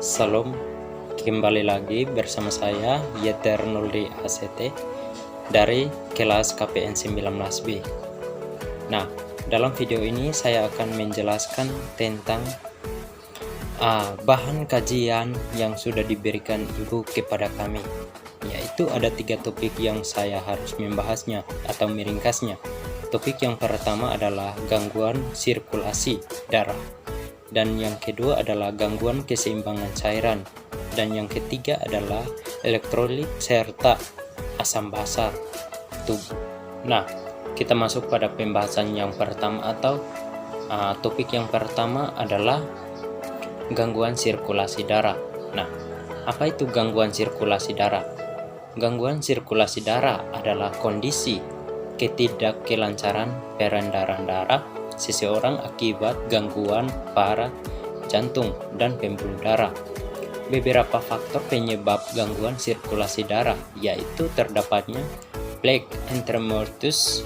Salam, kembali lagi bersama saya Yeter Nuldi ACT dari kelas KPN 19B. Nah, dalam video ini saya akan menjelaskan tentang bahan kajian yang sudah diberikan ibu kepada kami, yaitu ada 3 topik yang saya harus membahasnya atau meringkasnya. Topik yang pertama adalah gangguan sirkulasi darah, dan yang kedua adalah gangguan keseimbangan cairan, dan yang ketiga adalah elektrolit serta asam basa tubuh. Nah, kita masuk pada pembahasan yang pertama atau topik yang pertama adalah gangguan sirkulasi darah. Nah, apa itu gangguan sirkulasi darah? Gangguan sirkulasi darah adalah kondisi ketidakkelancaran peredaran darah seseorang akibat gangguan pada jantung dan pembuluh darah. Beberapa faktor penyebab gangguan sirkulasi darah yaitu terdapatnya plaque erythematosus,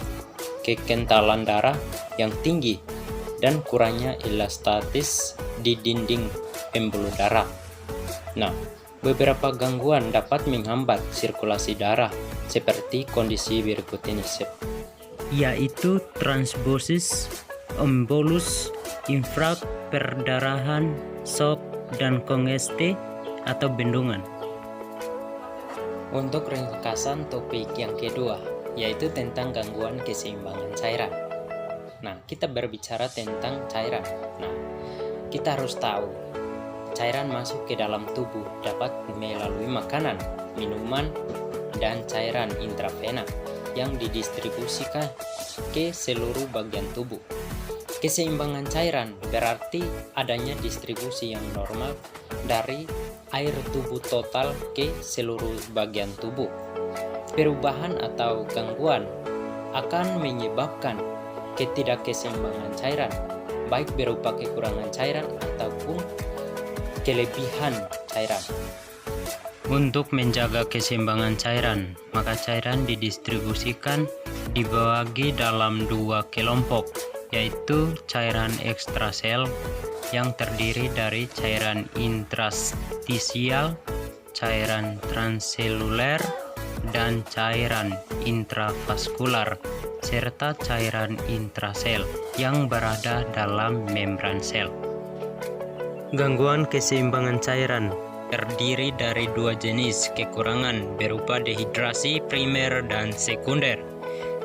kekentalan darah yang tinggi, dan kurangnya elastatis di dinding pembuluh darah. Nah, beberapa gangguan dapat menghambat sirkulasi darah seperti kondisi berikut ini, yaitu transbosis, embolus, infrak, perdarahan, shock, dan kongesti atau bendungan. Untuk ringkasan topik yang kedua, yaitu tentang gangguan keseimbangan cairan. Nah, kita berbicara tentang cairan. Nah, kita harus tahu cairan masuk ke dalam tubuh dapat melalui makanan, minuman, dan cairan intravena yang didistribusikan ke seluruh bagian tubuh. Keseimbangan cairan berarti adanya distribusi yang normal dari air tubuh total ke seluruh bagian tubuh. Perubahan atau gangguan akan menyebabkan ketidakkeseimbangan cairan, baik berupa kekurangan cairan ataupun kelebihan cairan. Untuk menjaga keseimbangan cairan, maka cairan didistribusikan dibagi dalam 2 kelompok, yaitu cairan ekstrasel yang terdiri dari cairan intrastisial, cairan transseluler, dan cairan intravaskular, serta cairan intrasel yang berada dalam membran sel. Gangguan keseimbangan cairan terdiri dari 2 jenis kekurangan berupa dehidrasi primer dan sekunder,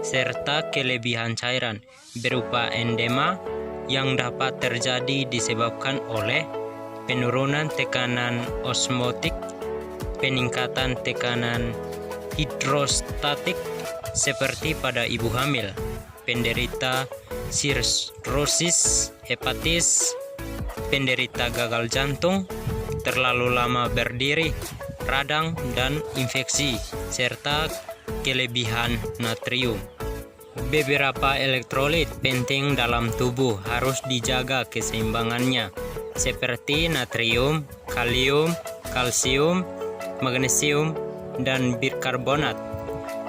serta kelebihan cairan berupa endema yang dapat terjadi disebabkan oleh penurunan tekanan osmotik, peningkatan tekanan hidrostatik seperti pada ibu hamil, penderita sirrosis hepatis, penderita gagal jantung, terlalu lama berdiri, radang, dan infeksi, serta kelebihan natrium. Beberapa elektrolit penting dalam tubuh harus dijaga keseimbangannya, seperti natrium, kalium, kalsium, magnesium, dan bikarbonat.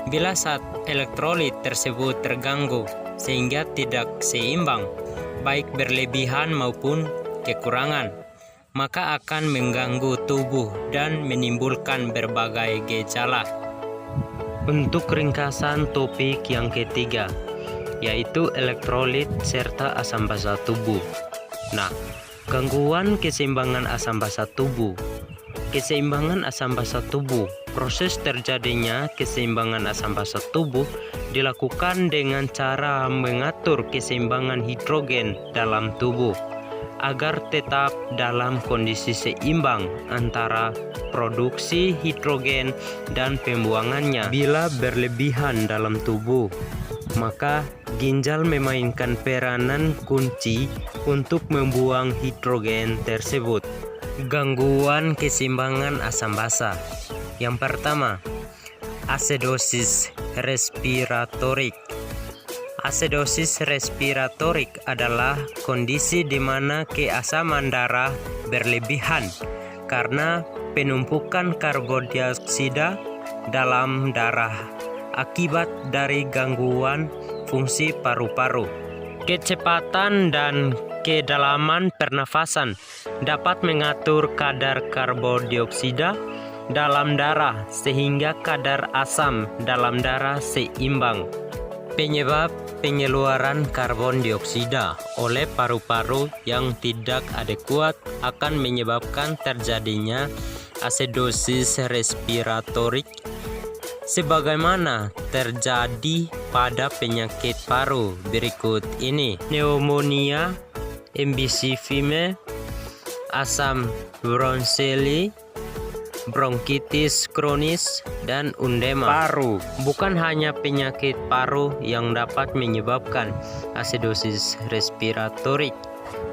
Bila saat elektrolit tersebut terganggu sehingga tidak seimbang, baik berlebihan maupun kekurangan, maka akan mengganggu tubuh dan menimbulkan berbagai gejala. Untuk ringkasan topik yang ketiga, yaitu elektrolit serta asam basa tubuh. Nah, gangguan keseimbangan asam basa tubuh. Keseimbangan asam basa tubuh. Proses terjadinya keseimbangan asam basa tubuh dilakukan dengan cara mengatur keseimbangan hidrogen dalam tubuh agar tetap dalam kondisi seimbang antara produksi hidrogen dan pembuangannya. Bila berlebihan dalam tubuh, maka ginjal memainkan peranan kunci untuk membuang hidrogen tersebut. Gangguan keseimbangan asam basa. Yang pertama, asedosis respiratorik. Asedosis respiratorik adalah kondisi di mana keasaman darah berlebihan karena penumpukan karbon dioksida dalam darah akibat dari gangguan fungsi paru-paru. Kecepatan dan kedalaman pernafasan, dapat mengatur kadar karbondioksida dalam darah sehingga kadar asam dalam darah seimbang. Penyebab pengeluaran karbon dioksida oleh paru-paru yang tidak adekuat akan menyebabkan terjadinya asidosis respiratorik sebagaimana terjadi pada penyakit paru berikut ini: pneumonia, emfisema, asam bronchioli, bronkitis kronis, dan undema. Paru bukan hanya penyakit paru yang dapat menyebabkan asidosis respiratorik,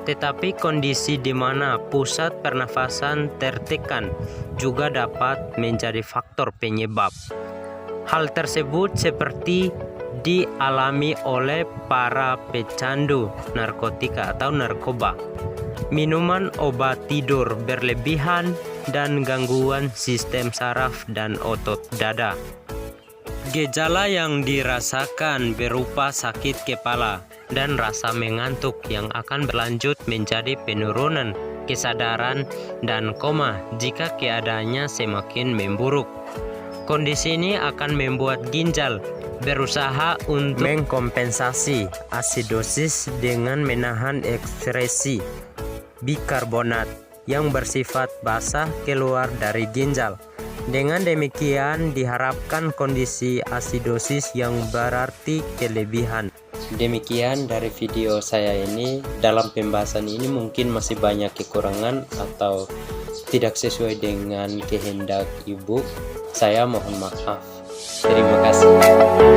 tetapi kondisi di mana pusat pernafasan tertekan juga dapat menjadi faktor penyebab. Hal tersebut seperti dialami oleh para pecandu narkotika atau narkoba, minuman obat tidur berlebihan, dan gangguan sistem saraf dan otot dada. Gejala yang dirasakan berupa sakit kepala dan rasa mengantuk yang akan berlanjut menjadi penurunan kesadaran dan koma jika keadaannya semakin memburuk. Kondisi ini akan membuat ginjal berusaha untuk mengkompensasi asidosis dengan menahan ekskresi bikarbonat yang bersifat basah keluar dari ginjal. Dengan demikian diharapkan kondisi asidosis yang berarti kelebihan. Demikian dari video saya ini. Dalam pembahasan ini mungkin masih banyak kekurangan atau tidak sesuai dengan kehendak ibu. Saya mohon maaf. Terima kasih.